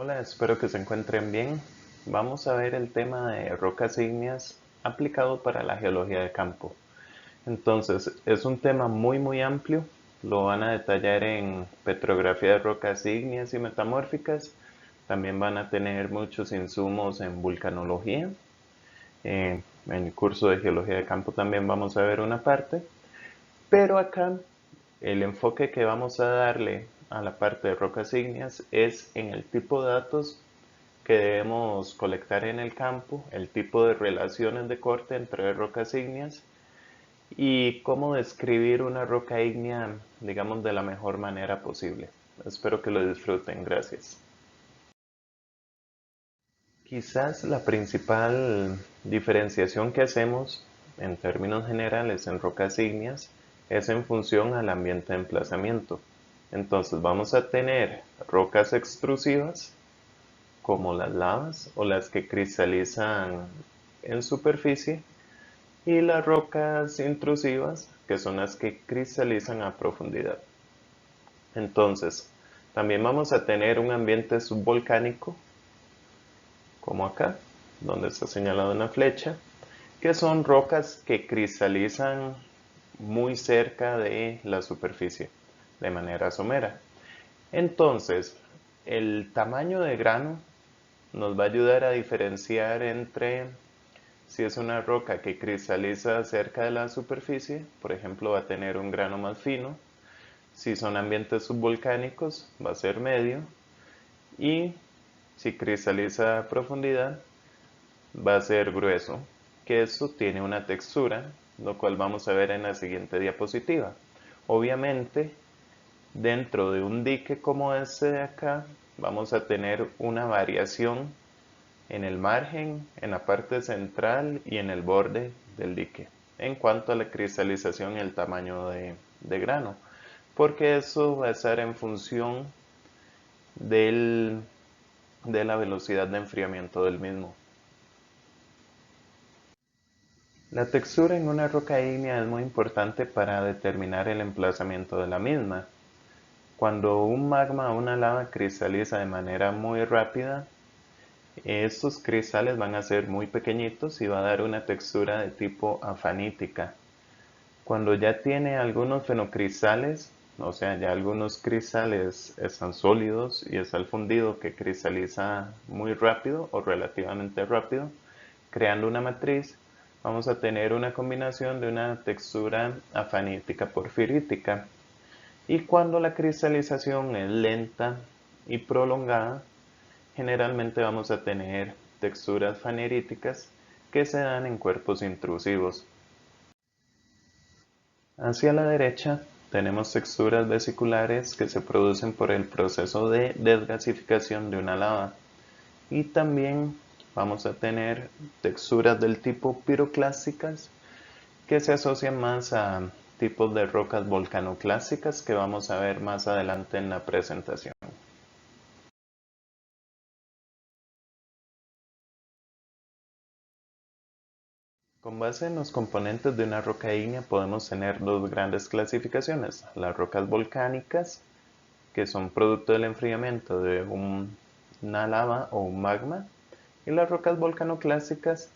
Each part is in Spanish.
Hola, espero que se encuentren bien. Vamos a ver el tema de rocas ígneas aplicado para la geología de campo. Entonces, es un tema muy amplio. Lo van a detallar en petrografía de rocas ígneas y metamórficas. También van a tener muchos insumos en vulcanología. En el curso de geología de campo también vamos a ver una parte. Pero acá el enfoque que vamos a darle a la parte de rocas ígneas es en el tipo de datos que debemos colectar en el campo, el tipo de relaciones de corte entre rocas ígneas y cómo describir una roca ígnea, digamos, de la mejor manera posible. Espero que lo disfruten. Gracias. Quizás la principal diferenciación que hacemos en términos generales en rocas ígneas es en función al ambiente de emplazamiento. Entonces vamos a tener rocas extrusivas como las lavas o las que cristalizan en superficie y las rocas intrusivas que son las que cristalizan a profundidad. Entonces, también vamos a tener un ambiente subvolcánico como acá, donde está señalada una flecha, que son rocas que cristalizan muy cerca de la superficie, de manera somera. Entonces, el tamaño de grano nos va a ayudar a diferenciar entre si es una roca que cristaliza cerca de la superficie, por ejemplo, va a tener un grano más fino. Si son ambientes subvolcánicos, va a ser medio. Y si cristaliza a profundidad, va a ser grueso, que eso tiene una textura, lo cual vamos a ver en la siguiente diapositiva. Obviamente, dentro de un dique como este de acá, vamos a tener una variación en el margen, en la parte central y en el borde del dique, en cuanto a la cristalización y el tamaño de grano, porque eso va a estar en función del, de la velocidad de enfriamiento del mismo. La textura en una roca ígnea es muy importante para determinar el emplazamiento de la misma. Cuando un magma o una lava cristaliza de manera muy rápida, estos cristales van a ser muy pequeñitos y va a dar una textura de tipo afanítica. Cuando ya tiene algunos fenocristales, o sea, ya algunos cristales están sólidos y está el fundido que cristaliza muy rápido o relativamente rápido, creando una matriz, vamos a tener una combinación de una textura afanítica porfirítica. Y cuando la cristalización es lenta y prolongada, generalmente vamos a tener texturas faneríticas que se dan en cuerpos intrusivos. Hacia la derecha tenemos texturas vesiculares que se producen por el proceso de desgasificación de una lava. Y también vamos a tener texturas del tipo piroclásticas que se asocian más a tipos de rocas volcanoclásticas que vamos a ver más adelante en la presentación. Con base en los componentes de una roca ígnea podemos tener dos grandes clasificaciones: las rocas volcánicas, que son producto del enfriamiento de una lava o un magma, y las rocas volcanoclásticas,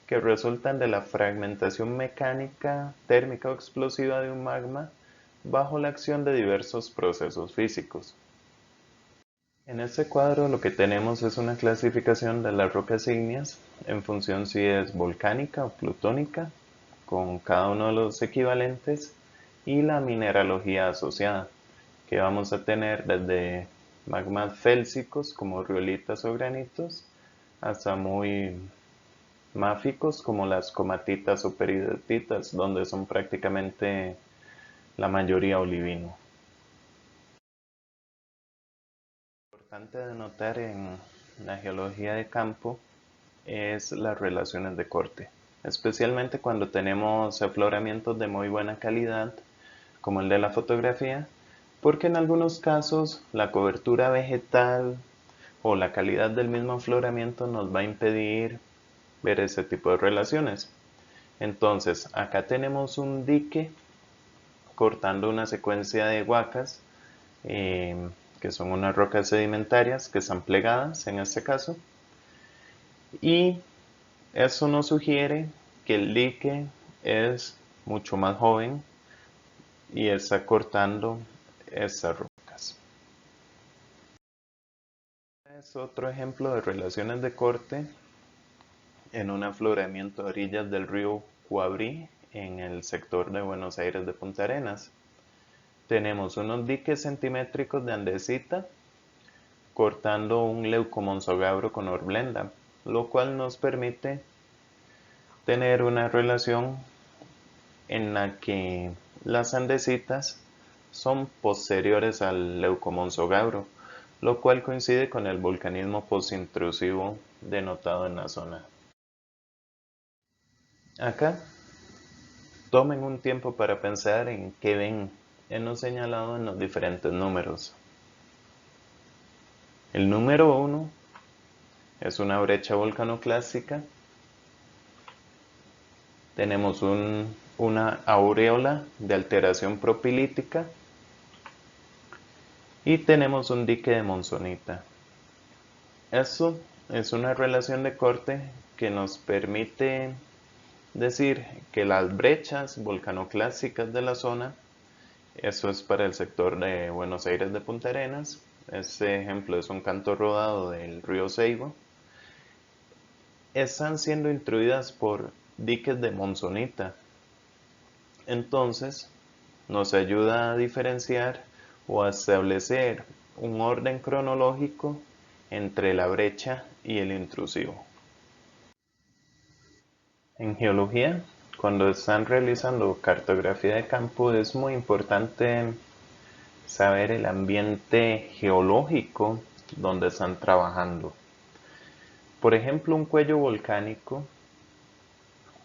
que resultan de la fragmentación mecánica, térmica o explosiva de un magma bajo la acción de diversos procesos físicos. En este cuadro lo que tenemos es una clasificación de las rocas ígneas en función si es volcánica o plutónica, con cada uno de los equivalentes, y la mineralogía asociada, que vamos a tener desde magmas félsicos como riolitas o granitos, hasta muy máficos como las comatitas o peridotita, donde son prácticamente la mayoría olivino. Importante de notar en la geología de campo es las relaciones de corte, especialmente cuando tenemos afloramientos de muy buena calidad, como el de la fotografía, porque en algunos casos la cobertura vegetal o la calidad del mismo afloramiento nos va a impedir ver ese tipo de relaciones. Entonces, acá tenemos un dique cortando una secuencia de huacas, eh, que son unas rocas sedimentarias que están plegadas en este caso, y eso nos sugiere que el dique es mucho más joven y está cortando estas rocas. Es otro ejemplo de relaciones de corte en un afloramiento a orillas del río Cuabrí en el sector de Buenos Aires de Punta Arenas. Tenemos unos diques centimétricos de andesita cortando un leucomonzogabro con horblenda, lo cual nos permite tener una relación en la que las andesitas son posteriores al leucomonzogabro, lo cual coincide con el volcanismo postintrusivo denotado en la zona. Acá, tomen un tiempo para pensar en qué ven en lo señalado en los diferentes números. El número 1 es una brecha volcanoclástica. Tenemos una aureola de alteración propilítica y tenemos un dique de monzonita. Eso es una relación de corte que nos permite decir que las brechas volcanoclásicas de la zona, eso es para el sector de Buenos Aires de Punta Arenas, este ejemplo es un canto rodado del río Seibo, están siendo intruidas por diques de monzonita. Entonces, nos ayuda a diferenciar o a establecer un orden cronológico entre la brecha y el intrusivo. En geología, cuando están realizando cartografía de campo, es muy importante saber el ambiente geológico donde están trabajando. Por ejemplo, un cuello volcánico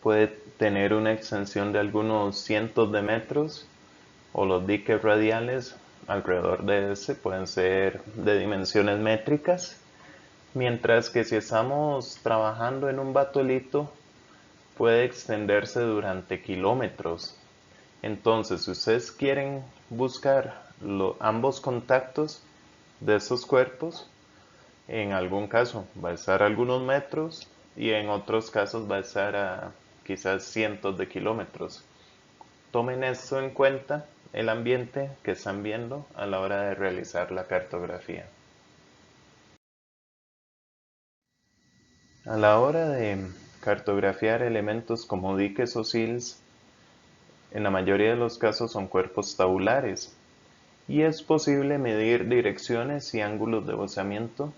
puede tener una extensión de algunos cientos de metros, o los diques radiales alrededor de ese pueden ser de dimensiones métricas, mientras que si estamos trabajando en un batolito puede extenderse durante kilómetros. Entonces, si ustedes quieren buscar ambos contactos de esos cuerpos, en algún caso va a estar a algunos metros y en otros casos va a estar a quizás cientos de kilómetros. Tomen esto en cuenta, el ambiente que están viendo a la hora de realizar la cartografía. A la hora de cartografiar elementos como diques o sills, en la mayoría de los casos son cuerpos tabulares y es posible medir direcciones y ángulos de bosamiento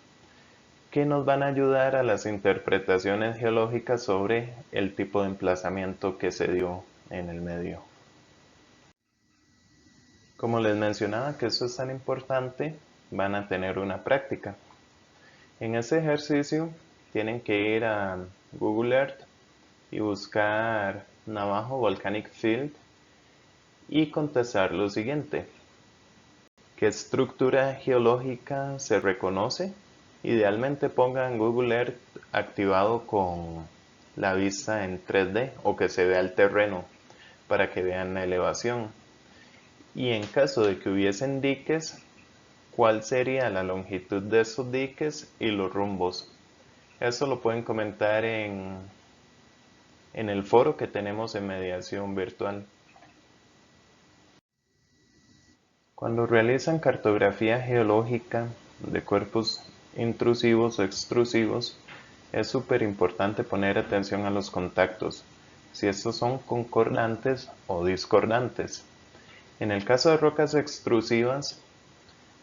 que nos van a ayudar a las interpretaciones geológicas sobre el tipo de emplazamiento que se dio en el medio. Como les mencionaba que esto es tan importante, van a tener una práctica. En ese ejercicio tienen que ir a Google Earth y buscar Navajo Volcanic Field y contestar lo siguiente: ¿qué estructura geológica se reconoce? Idealmente pongan Google Earth activado con la vista en 3D o que se vea el terreno para que vean la elevación. Y en caso de que hubiesen diques, ¿cuál sería la longitud de esos diques y los rumbos? Eso lo pueden comentar en el foro que tenemos en mediación virtual. Cuando realizan cartografía geológica de cuerpos intrusivos o extrusivos, es súper importante poner atención a los contactos, si estos son concordantes o discordantes. En el caso de rocas extrusivas,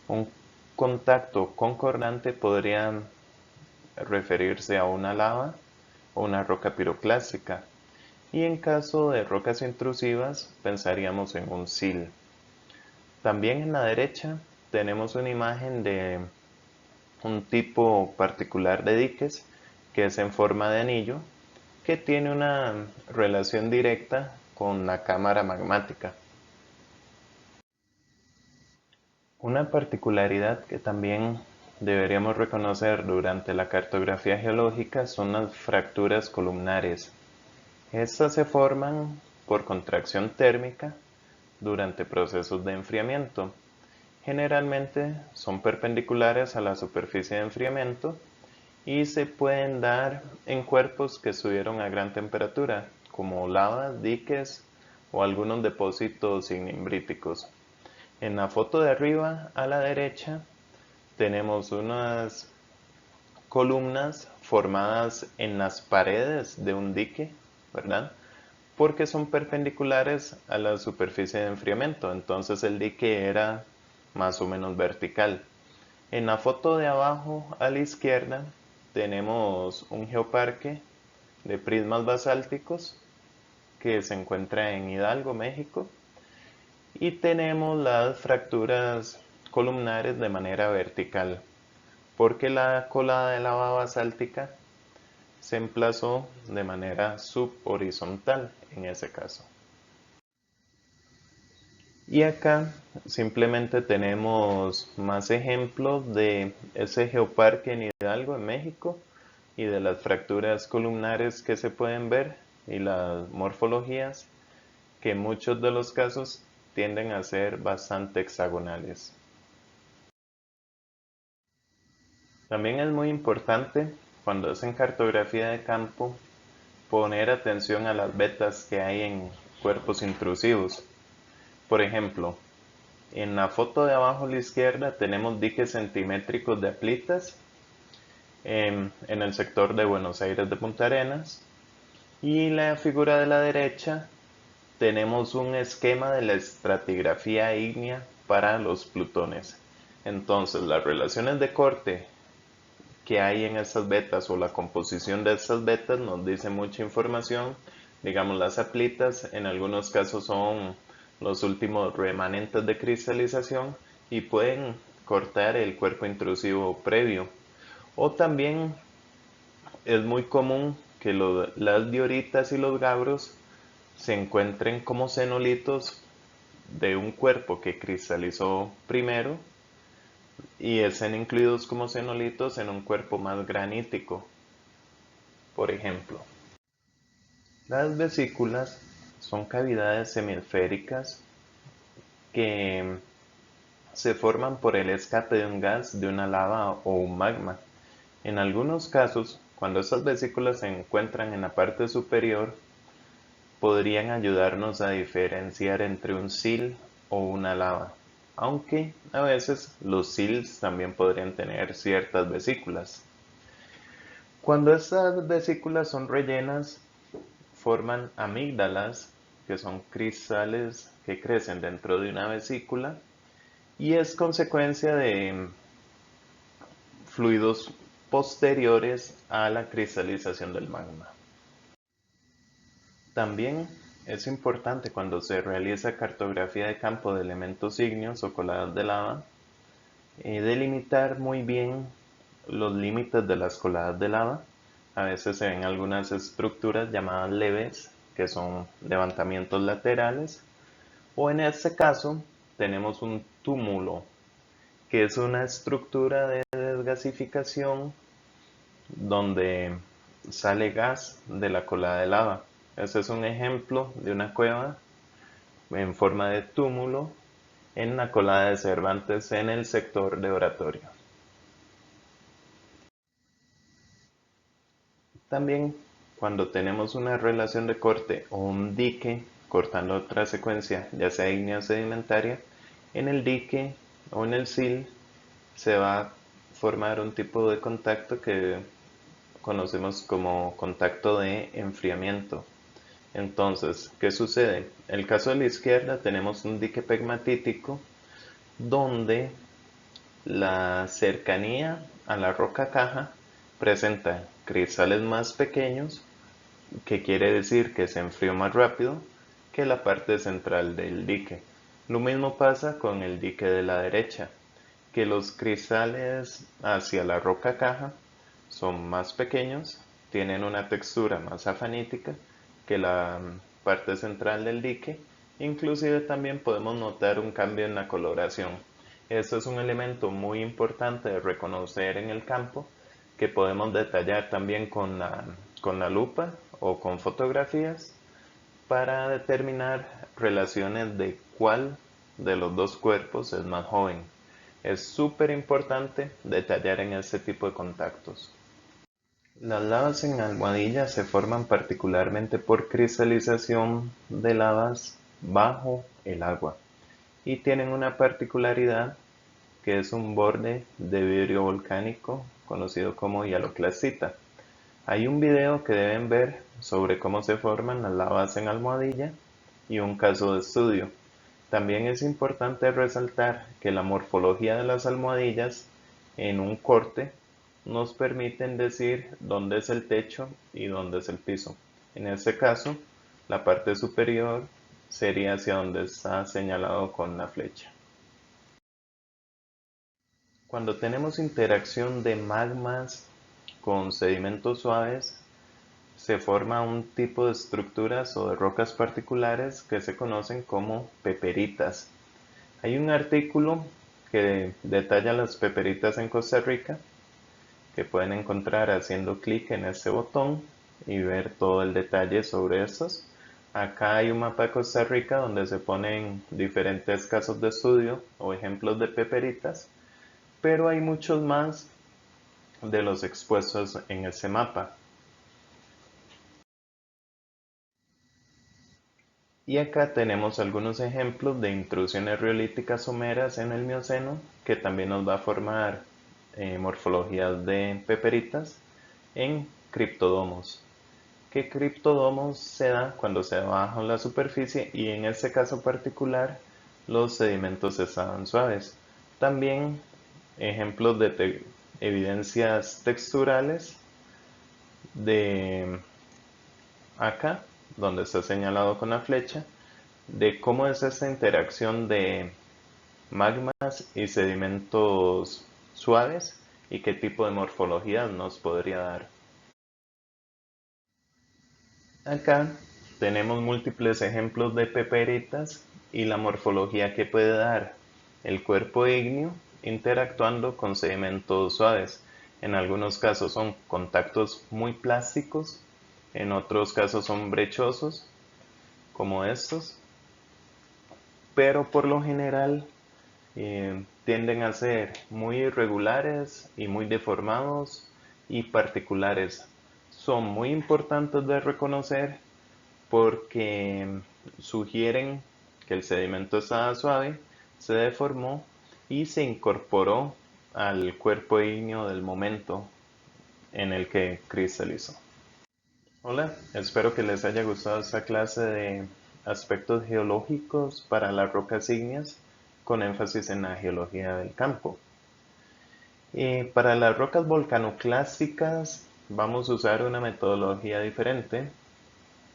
un contacto concordante podría referirse a una lava o una roca piroclástica, y en caso de rocas intrusivas pensaríamos en un sil. También en la derecha tenemos una imagen de un tipo particular de diques que es en forma de anillo, que tiene una relación directa con la cámara magmática. Una particularidad que también deberíamos reconocer durante la cartografía geológica son las fracturas columnares. Estas se forman por contracción térmica durante procesos de enfriamiento. Generalmente son perpendiculares a la superficie de enfriamiento y se pueden dar en cuerpos que estuvieron a gran temperatura, como lavas, diques o algunos depósitos ignimbriticos. En la foto de arriba a la derecha tenemos unas columnas formadas en las paredes de un dique, ¿verdad? Porque son perpendiculares a la superficie de enfriamiento, entonces el dique era más o menos vertical. En la foto de abajo a la izquierda tenemos un geoparque de prismas basálticos que se encuentra en Hidalgo, México, y tenemos las fracturas columnares de manera vertical, porque la colada de lava basáltica se emplazó de manera subhorizontal en ese caso. Y acá simplemente tenemos más ejemplos de ese geoparque en Hidalgo, en México, y de las fracturas columnares que se pueden ver y las morfologías, que en muchos de los casos tienden a ser bastante hexagonales. También es muy importante cuando hacen cartografía de campo poner atención a las vetas que hay en cuerpos intrusivos. Por ejemplo, en la foto de abajo a la izquierda tenemos diques centimétricos de aplitas en el sector de Buenos Aires de Punta Arenas, y en la figura de la derecha tenemos un esquema de la estratigrafía ígnea para los plutones. Entonces, las relaciones de corte que hay en estas vetas o la composición de estas vetas nos dice mucha información. Digamos, las aplitas en algunos casos son los últimos remanentes de cristalización y pueden cortar el cuerpo intrusivo previo. O también es muy común que las dioritas y los gabros se encuentren como cenolitos de un cuerpo que cristalizó primero y estén incluidos como cenolitos en un cuerpo más granítico. Por ejemplo, las vesículas son cavidades semiesféricas que se forman por el escape de un gas de una lava o un magma. En algunos casos, cuando estas vesículas se encuentran en la parte superior, podrían ayudarnos a diferenciar entre un sil o una lava, aunque a veces los sils también podrían tener ciertas vesículas. Cuando estas vesículas son rellenas, forman amígdalas, que son cristales que crecen dentro de una vesícula, y es consecuencia de fluidos posteriores a la cristalización del magma. También es importante cuando se realiza cartografía de campo de elementos ígneos o coladas de lava, delimitar muy bien los límites de las coladas de lava. A veces se ven algunas estructuras llamadas leves, que son levantamientos laterales, o en este caso tenemos un túmulo, que es una estructura de desgasificación donde sale gas de la colada de lava. Este es un ejemplo de una cueva en forma de túmulo en la colada de Cervantes en el sector de Oratorio. También cuando tenemos una relación de corte o un dique cortando otra secuencia, ya sea ígnea o sedimentaria, en el dique o en el sil se va a formar un tipo de contacto que conocemos como contacto de enfriamiento. Entonces, ¿qué sucede? En el caso de la izquierda tenemos un dique pegmatítico donde la cercanía a la roca caja presenta cristales más pequeños, que quiere decir que se enfrió más rápido que la parte central del dique. Lo mismo pasa con el dique de la derecha, que los cristales hacia la roca caja son más pequeños, tienen una textura más afanítica que la parte central del dique. Inclusive también podemos notar un cambio en la coloración. Esto es un elemento muy importante de reconocer en el campo, que podemos detallar también con la lupa o con fotografías para determinar relaciones de cuál de los dos cuerpos es más joven. Es súper importante detallar en este tipo de contactos. Las lavas en almohadilla se forman particularmente por cristalización de lavas bajo el agua y tienen una particularidad que es un borde de vidrio volcánico conocido como hialoclasita. Hay un video que deben ver sobre cómo se forman las lavas en almohadilla y un caso de estudio. También es importante resaltar que la morfología de las almohadillas en un corte nos permiten decir dónde es el techo y dónde es el piso. En este caso, la parte superior sería hacia donde está señalado con la flecha. Cuando tenemos interacción de magmas con sedimentos suaves, se forma un tipo de estructuras o de rocas particulares que se conocen como peperitas. Hay un artículo que detalla las peperitas en Costa Rica que pueden encontrar haciendo clic en este botón y ver todo el detalle sobre estos. Acá hay un mapa de Costa Rica donde se ponen diferentes casos de estudio o ejemplos de peperitas, pero hay muchos más de los expuestos en ese mapa. Y acá tenemos algunos ejemplos de intrusiones riolíticas someras en el Mioceno, que también nos va a formar morfologías de peperitas en criptodomos. ¿Qué criptodomos se da cuando se baja la superficie? Y en este caso particular, los sedimentos estaban suaves. También ejemplos de evidencias texturales de acá, donde está señalado con la flecha, de cómo es esta interacción de magmas y sedimentos suaves y qué tipo de morfología nos podría dar. Acá tenemos múltiples ejemplos de peperitas y la morfología que puede dar el cuerpo ígneo interactuando con sedimentos suaves. En algunos casos son contactos muy plásticos, en otros casos son brechosos, como estos, pero por lo general tienden a ser muy irregulares y muy deformados y particulares. Son muy importantes de reconocer porque sugieren que el sedimento estaba suave, se deformó y se incorporó al cuerpo ígneo del momento en el que cristalizó. Hola, espero que les haya gustado esta clase de aspectos geológicos para las rocas ígneas con énfasis en la geología del campo. Y para las rocas volcanoclásticas vamos a usar una metodología diferente,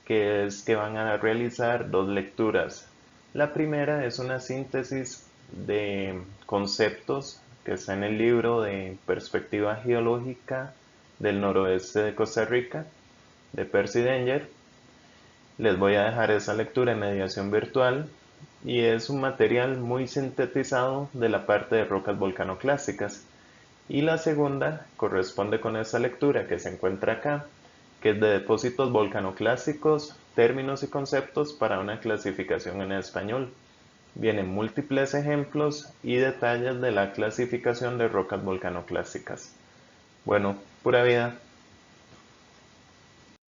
que es que van a realizar dos lecturas. La primera es una síntesis de conceptos que está en el libro de Perspectiva Geológica del Noroeste de Costa Rica, de Percy Danger. Les voy a dejar esa lectura en mediación virtual y es un material muy sintetizado de la parte de rocas volcanoclásicas. Y la segunda corresponde con esa lectura que se encuentra acá, que es de depósitos volcanoclásicos, términos y conceptos para una clasificación en español. Vienen múltiples ejemplos y detalles de la clasificación de rocas volcanoclásicas. Bueno, pura vida.